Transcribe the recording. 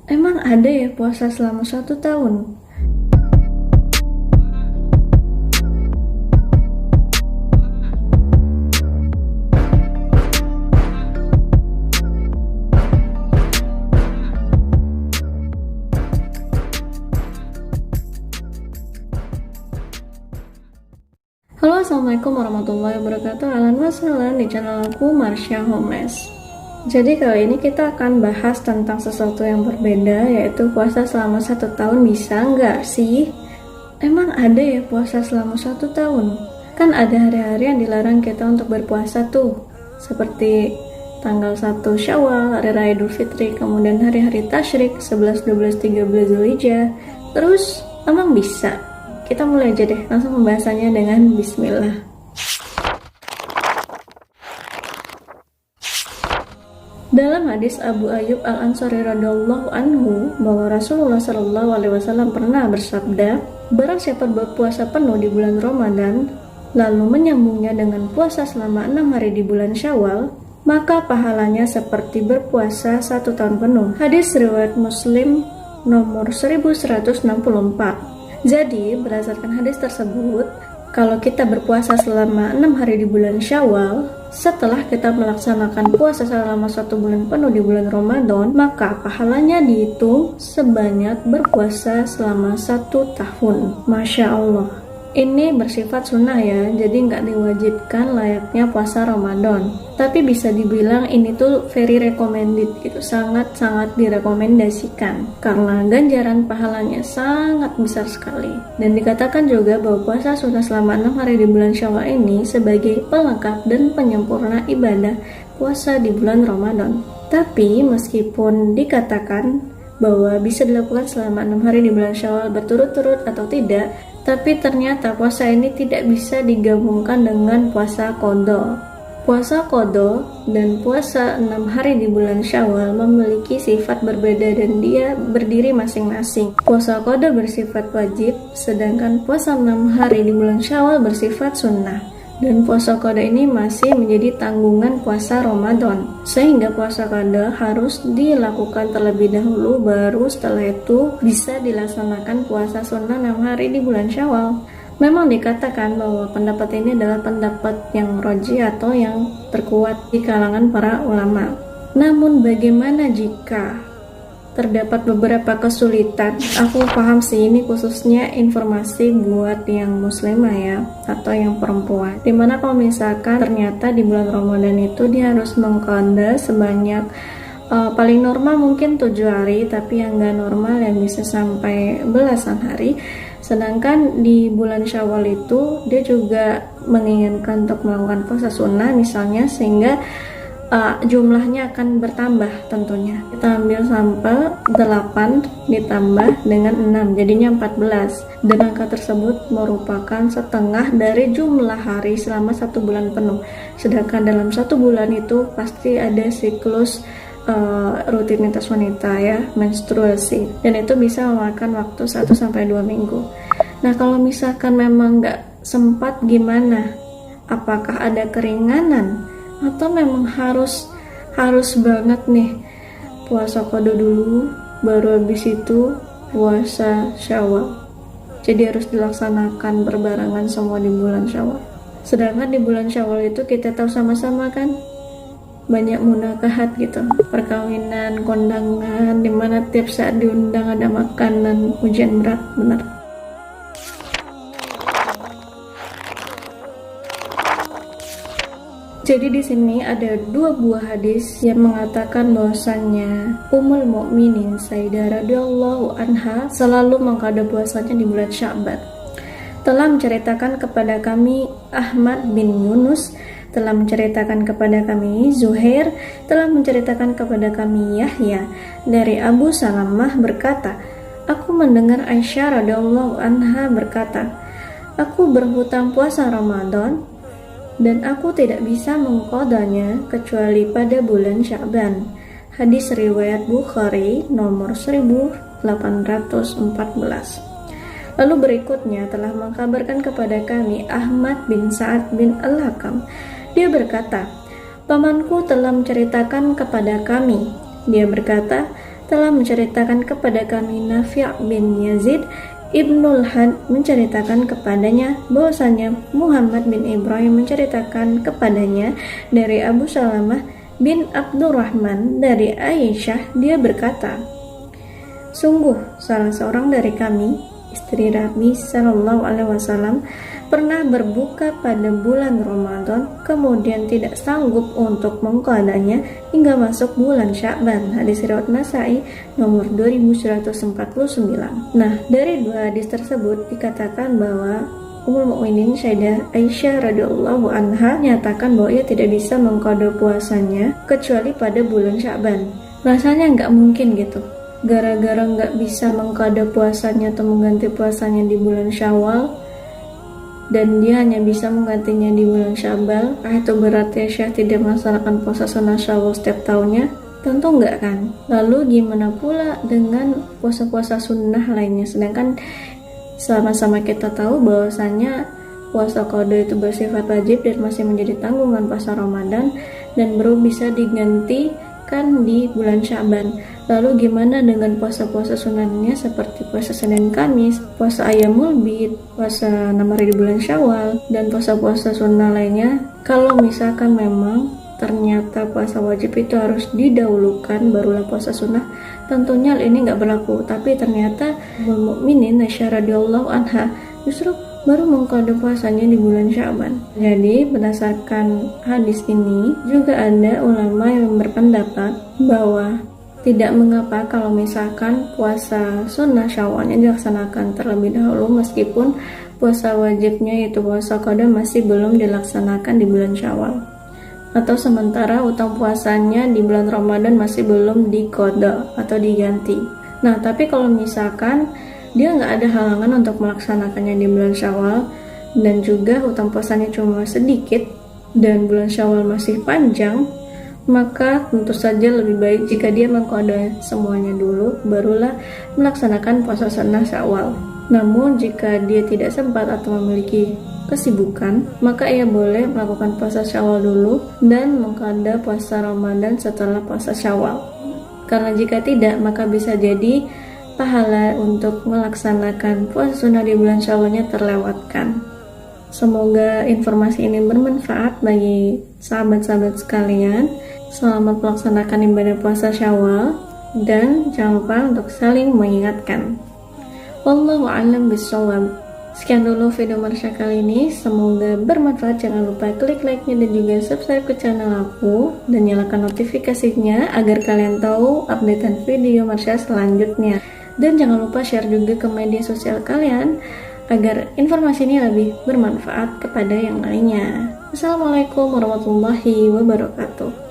Emang ada ya puasa selama 1 tahun? Halo, assalamualaikum warahmatullahi wabarakatuh. Ahlan wa sahlan di channel aku Marsha Homeless. Jadi kali ini kita akan bahas tentang sesuatu yang berbeda, yaitu puasa selama 1 tahun bisa nggak sih? Emang ada ya puasa selama 1 tahun? Kan ada hari-hari yang dilarang kita untuk berpuasa tuh, seperti tanggal 1 Syawal, Hari Raya Idul Fitri, kemudian hari-hari tasyrik 11, 12, 13 Zulhijjah. Terus, emang bisa? Kita mulai aja deh, langsung pembahasannya dengan bismillah. Dalam hadis Abu Ayyub Al-Ansari radhiyallahu anhu bahwa Rasulullah Shallallahu alaihi wasallam pernah bersabda, barang siapa berpuasa penuh di bulan Ramadan lalu menyambungnya dengan puasa selama 6 hari di bulan Syawal, maka pahalanya seperti berpuasa 1 tahun penuh. Hadis riwayat Muslim nomor 1164. Jadi, berdasarkan hadis tersebut, kalau kita berpuasa selama 6 hari di bulan Syawal, setelah kita melaksanakan puasa selama 1 bulan penuh di bulan Ramadan, maka pahalanya dihitung sebanyak berpuasa selama 1 tahun. Masya Allah. Ini bersifat sunnah ya, jadi nggak diwajibkan layaknya puasa Ramadan. Tapi bisa dibilang ini tuh very recommended gitu, sangat-sangat direkomendasikan karena ganjaran pahalanya sangat besar sekali. Dan dikatakan juga bahwa puasa sunnah selama 6 hari di bulan Syawal ini sebagai pelengkap dan penyempurna ibadah puasa di bulan Ramadan. Tapi meskipun dikatakan bahwa bisa dilakukan selama 6 hari di bulan Syawal berturut-turut atau tidak, tapi ternyata puasa ini tidak bisa digabungkan dengan puasa qadha. Puasa qadha dan puasa 6 hari di bulan Syawal memiliki sifat berbeda dan dia berdiri masing-masing. Puasa qadha bersifat wajib, sedangkan puasa 6 hari di bulan Syawal bersifat sunnah. Dan puasa qadha ini masih menjadi tanggungan puasa Ramadan, sehingga puasa qadha harus dilakukan terlebih dahulu, baru setelah itu bisa dilaksanakan puasa sunnah 6 hari di bulan Syawal. Memang dikatakan bahwa pendapat ini adalah pendapat yang rajih atau yang terkuat di kalangan para ulama. Namun bagaimana jika terdapat beberapa kesulitan? Aku paham sih, ini khususnya informasi buat yang muslimah ya, atau yang perempuan, dimana kalau misalkan ternyata di bulan Ramadan itu dia harus mengqadha sebanyak paling normal mungkin 7 hari, tapi yang gak normal yang bisa sampai belasan hari. Sedangkan di bulan Syawal itu dia juga menginginkan untuk melakukan puasa sunnah misalnya, sehingga jumlahnya akan bertambah tentunya. Kita ambil sampel 8 ditambah dengan 6 jadinya 14, dan angka tersebut merupakan setengah dari jumlah hari selama 1 bulan penuh. Sedangkan dalam 1 bulan itu pasti ada siklus rutinitas wanita ya, menstruasi, dan itu bisa memakan waktu 1-2 minggu. Nah, kalau misalkan memang nggak sempat gimana? Apakah ada keringanan? Atau memang harus banget nih puasa qadha dulu, baru habis itu puasa Syawal? Jadi harus dilaksanakan berbarengan semua di bulan Syawal. Sedangkan di bulan Syawal itu kita tahu sama-sama kan, banyak munakahat gitu, perkawinan, kondangan, dimana tiap saat diundang ada makanan, ujian berat bener. Jadi di sini ada 2 buah hadis yang mengatakan bahwasannya Ummul Mukminin Sayyidah radhiyallahu anha selalu mengqadha puasanya di bulan Sya'ban. Telah menceritakan kepada kami Ahmad bin Yunus, telah menceritakan kepada kami Zuhair, telah menceritakan kepada kami Yahya dari Abu Salamah berkata, aku mendengar Aisyah radhiyallahu anha berkata, aku berhutang puasa Ramadan dan aku tidak bisa mengqadhanya kecuali pada bulan Sya'ban. Hadis riwayat Bukhari nomor 1814. Lalu berikutnya telah mengkabarkan kepada kami Ahmad bin Sa'ad bin Al-Hakam. Dia berkata, pamanku telah menceritakan kepada kami. Dia berkata, telah menceritakan kepada kami Nafi' bin Yazid Ibnul Had menceritakan kepadanya bahwasanya Muhammad bin Ibrahim menceritakan kepadanya dari Abu Salamah bin Abdurrahman dari Aisyah, dia berkata, sungguh salah seorang dari kami, istri Nabi Shallallahu Alaihi Wasallam, pernah berbuka pada bulan Ramadan, kemudian tidak sanggup untuk mengqadanya hingga masuk bulan Sya'ban. Hadis riwayat Nasai nomor 2149. Nah, dari dua hadis tersebut dikatakan bahwa Ummul Mukminin Sayyidah Aisyah radhiyallahu anha menyatakan bahwa ia tidak bisa mengqada puasanya kecuali pada bulan Sya'ban. Rasanya nggak mungkin gitu. Gara-gara nggak bisa mengqada puasanya atau mengganti puasanya di bulan Syawal, dan dia hanya bisa menggantinya di bulan Syawal, itu berarti Aisyah tidak melaksanakan puasa sunnah Syawal setiap tahunnya? Tentu enggak kan. Lalu gimana pula dengan puasa-puasa sunnah lainnya? Sedangkan sama-sama kita tahu bahwasanya puasa qada itu bersifat wajib dan masih menjadi tanggungan puasa Ramadan dan baru bisa digantikan di bulan Sya'ban. Lalu gimana dengan puasa-puasa sunahnya seperti puasa Senin Kamis, puasa Ayyamul Bid, puasa 6 hari di bulan Syawal, dan puasa-puasa sunnah lainnya? Kalau misalkan memang ternyata puasa wajib itu harus didahulukan barulah puasa sunnah, tentunya hal ini nggak berlaku. Tapi ternyata Ummul Mukminin Aisyah radhiyallahu anha justru baru mengqada puasanya di bulan Sya'ban. Jadi berdasarkan hadis ini juga ada ulama yang berpendapat bahwa tidak mengapa kalau misalkan puasa sunnah Syawalnya dilaksanakan terlebih dahulu meskipun puasa wajibnya yaitu puasa qada masih belum dilaksanakan di bulan Syawal, atau sementara utang puasanya di bulan Ramadan masih belum diqada atau diganti. Nah, tapi kalau misalkan dia nggak ada halangan untuk melaksanakannya di bulan Syawal dan juga utang puasanya cuma sedikit dan bulan Syawal masih panjang, maka tentu saja lebih baik jika dia mengqada semuanya dulu barulah melaksanakan puasa sunnah Syawal. Namun jika dia tidak sempat atau memiliki kesibukan, maka ia boleh melakukan puasa Syawal dulu dan mengqada puasa Ramadan setelah puasa Syawal. Karena jika tidak, maka bisa jadi pahala untuk melaksanakan puasa sunnah di bulan Syawalnya terlewatkan. Semoga informasi ini bermanfaat bagi sahabat-sahabat sekalian. Selamat melaksanakan ibadah puasa Syawal dan jangan lupa untuk saling mengingatkan. Wallahu a'lam bishawab. Sekian dulu video Marsha kali ini, semoga bermanfaat. Jangan lupa klik like-nya dan juga subscribe ke channel aku dan nyalakan notifikasinya agar kalian tahu updatean video Marsha selanjutnya. Dan jangan lupa share juga ke media sosial kalian agar informasi ini lebih bermanfaat kepada yang lainnya. Assalamualaikum warahmatullahi wabarakatuh.